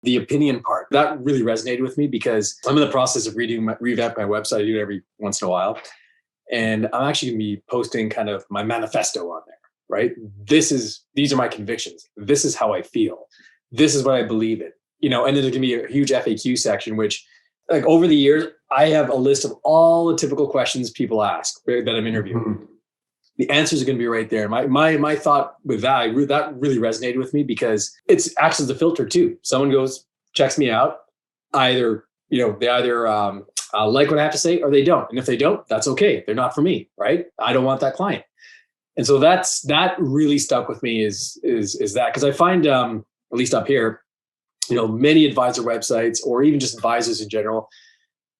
The opinion part, that really resonated with me because I'm in the process of revamp my website. I do it every once in a while. And I'm actually going to be posting kind of my manifesto on there, right? These are my convictions. This is how I feel. This is what I believe in, and then there's going to be a huge FAQ section, which like over the years, I have a list of all the typical questions people ask that I'm interviewing. Mm-hmm. The answers are going to be right there. My thought with that really resonated with me because it acts as a filter too. Someone checks me out, they either like what I have to say or they don't. And if they don't, that's okay. They're not for me, right? I don't want that client. And so that really stuck with me is that, because I find, at least up here, many advisor websites or even just advisors in general,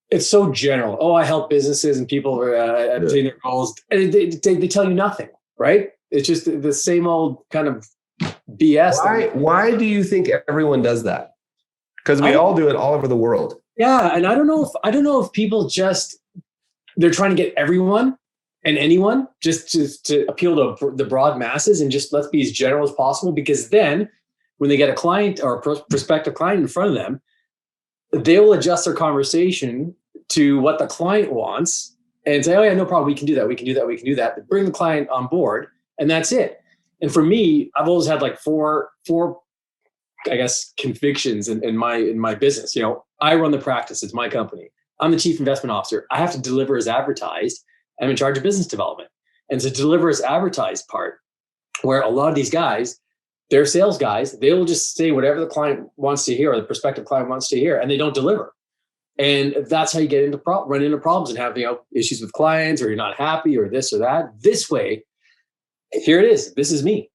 it's so general. Oh, I help businesses and people obtain their goals. And they tell you nothing, right? It's just the same old kind of BS. Why do you think everyone does that? Because we all do it all over the world. Yeah, and I don't know if people they're trying to get everyone and anyone just to appeal to the broad masses and just let's be as general as possible, because then when they get a client or a prospective client in front of them, they will adjust their conversation to what the client wants and say, oh yeah, no problem. We can do that. We can do that. We can do that. Bring the client on board. And that's it. And for me, I've always had like four, I guess, convictions in my business. I run the practice. It's my company. I'm the chief investment officer. I have to deliver as advertised. I'm in charge of business development. And to deliver as advertised part, where a lot of these guys, they're sales guys, they will just say whatever the client wants to hear or the prospective client wants to hear, and they don't deliver. And that's how you get run into problems and have issues with clients, or you're not happy or this or that. This way, here it is. This is me.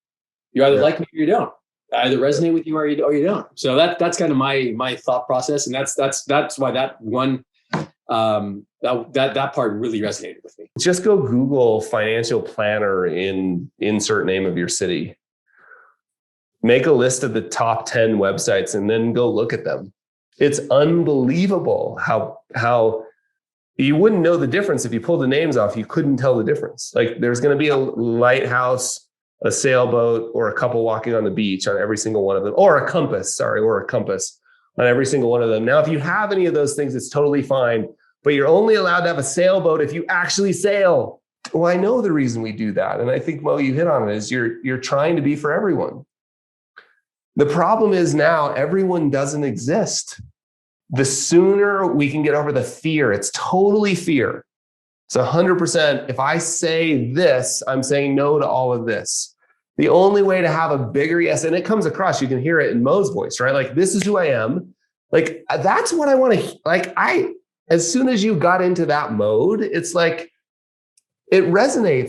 You either like me or you don't. I either resonate with you or you don't. So that's kind of my thought process, and that's why that one that part really resonated with me. Just go Google financial planner in insert name of your city. Make a list of the top 10 websites and then go look at them. It's unbelievable how you wouldn't know the difference if you pulled the names off. You couldn't tell the difference. Like there's going to be a lighthouse, a sailboat, or a couple walking on the beach on every single one of them, or a compass on every single one of them. Now, if you have any of those things, it's totally fine, but you're only allowed to have a sailboat if you actually sail. Well, I know the reason we do that. And I think, Mo, you hit on it, is you're trying to be for everyone. The problem is now everyone doesn't exist. The sooner we can get over the fear, it's totally fear. It's 100%. If I say this, I'm saying no to all of this. The only way to have a bigger yes, and it comes across, you can hear it in Mo's voice, right? Like, this is who I am. Like, that's what I want to, as soon as you got into that mode, it's like, it resonates.